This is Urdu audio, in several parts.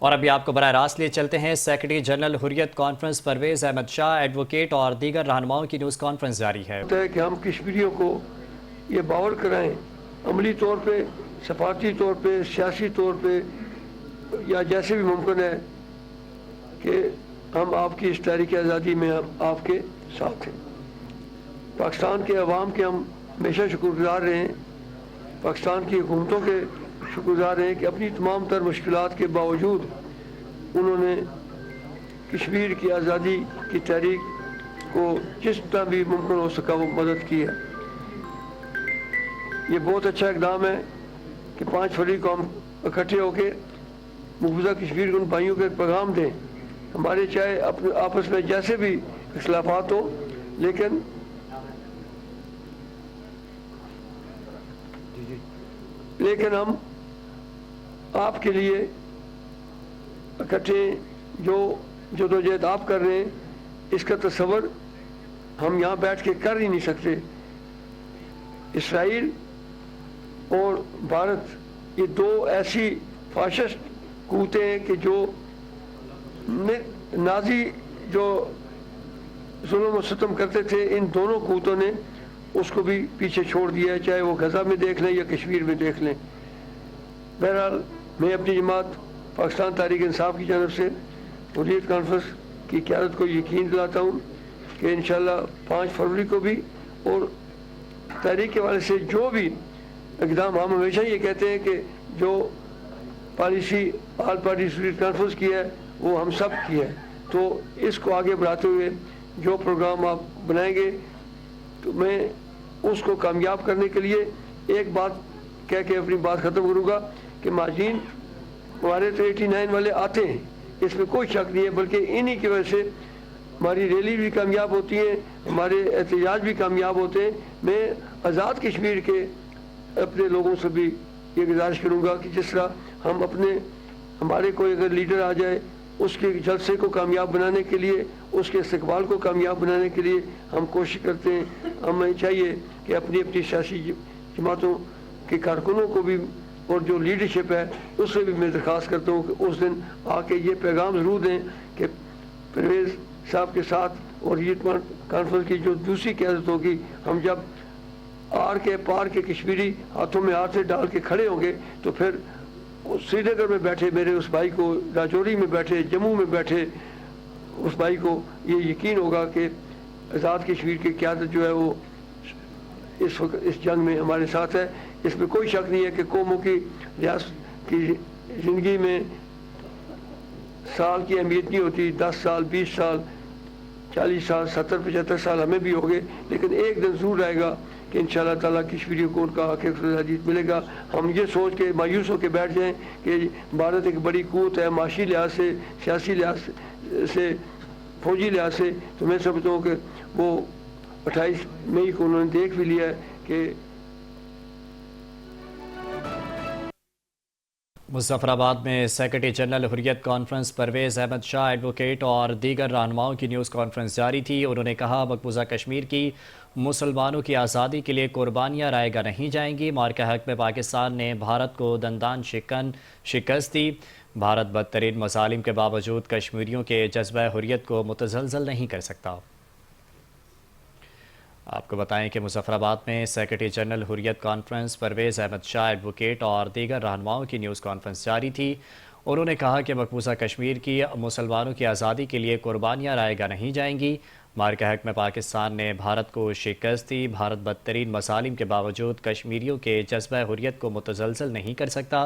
اور ابھی آپ کو براہ راست لیے چلتے ہیں سیکرٹری جنرل حریت کانفرنس پرویز احمد شاہ ایڈوکیٹ اور دیگر رہنماؤں کی نیوز کانفرنس جاری ہے کہ ہم کشمیریوں کو یہ باور کرائیں عملی طور پہ، سفارتی طور پہ، سیاسی طور پہ یا جیسے بھی ممکن ہے کہ ہم آپ کی اس تحریک آزادی میں آپ کے ساتھ ہیں۔ پاکستان کے عوام کے ہم ہمیشہ شکر گزار رہے ہیں، پاکستان کی حکومتوں کے شکر گزار رہے ہیں کہ اپنی تمام تر مشکلات کے باوجود انہوں نے کشمیر کی آزادی کی تحریک کو جس طرح بھی ممکن ہو سکا وہ مدد کی ہے۔ یہ بہت اچھا اقدام ہے کہ 5 فروری کو ہم اکٹھے ہو کے مقبوضہ کشمیر کے ان بھائیوں کو ایک پیغام دیں، ہمارے چاہے آپس میں جیسے بھی اختلافات ہوں لیکن ہم آپ کے لیے اکٹھے جو جدوجہد آپ کر رہے ہیں اس کا تصور ہم یہاں بیٹھ کے کر ہی نہیں سکتے۔ اسرائیل اور بھارت یہ دو ایسی فاشسٹ قوتیں ہیں کہ جو نازی جو ظلم و ستم کرتے تھے، ان دونوں قوتوں نے اس کو بھی پیچھے چھوڑ دیا ہے، چاہے وہ غزہ میں دیکھ لیں یا کشمیر میں دیکھ لیں۔ بہرحال میں اپنی جماعت پاکستان تحریک انصاف کی جانب سے حریت کانفرنس کی قیادت کو یقین دلاتا ہوں کہ انشاءاللہ 5 فروری کو بھی اور تحریک کے حوالے سے جو بھی اقدام، ہم ہمیشہ یہ کہتے ہیں کہ جو پالیسی آل پارٹی حریت کانفرنس کی ہے وہ ہم سب کی ہے، تو اس کو آگے بڑھاتے ہوئے جو پروگرام آپ بنائیں گے تو میں اس کو کامیاب کرنے کے لیے ایک بات کہہ کے اپنی بات ختم کروں گا کہ مہاجرین ہمارے تو 89 والے آتے ہیں، اس میں کوئی شک نہیں ہے، بلکہ انہی کی وجہ سے ہماری ریلی بھی کامیاب ہوتی ہے، ہمارے احتجاج بھی کامیاب ہوتے ہیں۔ میں آزاد کشمیر کے اپنے لوگوں سے بھی یہ گزارش کروں گا کہ جس طرح ہم ہمارے کوئی اگر لیڈر آ جائے اس کے جلسے کو کامیاب بنانے کے لیے، اس کے استقبال کو کامیاب بنانے کے لیے ہم کوشش کرتے ہیں، ہمیں چاہیے کہ اپنی سیاسی جماعتوں کے کارکنوں کو بھی اور جو لیڈرشپ ہے اس سے بھی میں درخواست کرتا ہوں کہ اس دن آ کے یہ پیغام ضرور دیں کہ پرویز صاحب کے ساتھ اور حریت کانفرنس کی جو دوسری قیادت ہوگی، ہم جب آر کے پار کے کشمیری ہاتھوں میں ہاتھ ڈال کے کھڑے ہوں گے تو پھر سری نگر میں بیٹھے میرے اس بھائی کو، راجوری میں بیٹھے، جموں میں بیٹھے اس بھائی کو یہ یقین ہوگا کہ آزاد کشمیر کی قیادت جو ہے وہ اس وقت اس جنگ میں ہمارے ساتھ ہے۔ اس میں کوئی شک نہیں ہے کہ قوموں کی ریاست کی زندگی میں سال کی اہمیت نہیں ہوتی، 10 سال، 20 سال، 40 سال، 70، 75 سال ہمیں بھی ہو گئے، لیکن ایک دن ضرور آئے گا کہ انشاءاللہ تعالیٰ کشمیریوں کو ان کا حق اقتصادیت ملے گا۔ ہم یہ سوچ کے مایوس ہو کے بیٹھ جائیں کہ بھارت ایک بڑی قوت ہے معاشی لحاظ سے، سیاسی لحاظ سے، فوجی لحاظ سے، تو میں سمجھتا ہوں کہ وہ 28 مئی کو انہوں نے دیکھ بھی لیا ہے کہ مظفر آباد میں سیکرٹری جنرل حریت کانفرنس پرویز احمد شاہ ایڈوکیٹ اور دیگر رہنماؤں کی نیوز کانفرنس جاری تھی۔ انہوں نے کہا مقبوضہ کشمیر کی مسلمانوں کی آزادی کے لیے قربانیاں رائے گاہ نہیں جائیں گی۔ مارکہ حق میں پاکستان نے بھارت کو دندان شکست دی۔ بھارت بدترین مظالم کے باوجود کشمیریوں کے جذبہ حریت کو متزلزل نہیں کر سکتا۔ آپ کو بتائیں کہ مظفر آباد میں سیکرٹری جنرل حریت کانفرنس پرویز احمد شاہ ایڈوکیٹ اور دیگر رہنماؤں کی نیوز کانفرنس جاری تھی۔ انہوں نے کہا کہ مقبوضہ کشمیر کی مسلمانوں کی آزادی کے لیے قربانیاں رائے گاہ نہیں جائیں گی۔ مارکہ حق میں پاکستان نے بھارت کو شکست دی۔ بھارت بدترین مظالم کے باوجود کشمیریوں کے جذبہ حریت کو متزلزل نہیں کر سکتا۔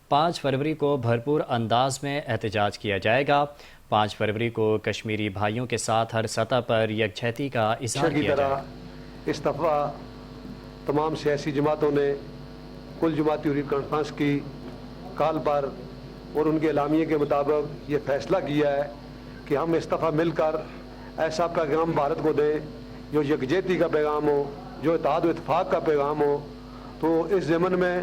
5 فروری کو بھرپور انداز میں احتجاج کیا جائے گا۔ 5 فروری کو کشمیری بھائیوں کے ساتھ ہر سطح پر یکجہتی کا اظہار کیا جائے گا۔ اس دفعہ تمام سیاسی جماعتوں نے کل جماعتی حریت کانفرنس کی کال پر اور ان کے اعلامیے کے مطابق یہ فیصلہ کیا ہے کہ ہم اس دفعہ مل کر ایسا پیغام بھارت کو دیں جو یکجہتی کا پیغام ہو، جو اتحاد و اتفاق کا پیغام ہو۔ تو اس ضمن میں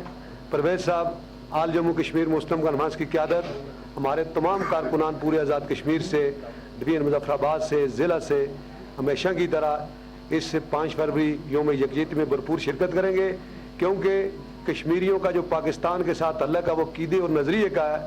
پرویز صاحب آل جموں کشمیر مسلم کانفرنس کی قیادت ہمارے تمام کارکنان پورے آزاد کشمیر سے، ڈویژن مظفر آباد سے، ضلع سے ہمیشہ کی طرح اس 5 فروری یوم یکجہتی میں بھرپور شرکت کریں گے، کیونکہ کشمیریوں کا جو پاکستان کے ساتھ تعلق ہے وہ عقیدے اور نظریے کا ہے،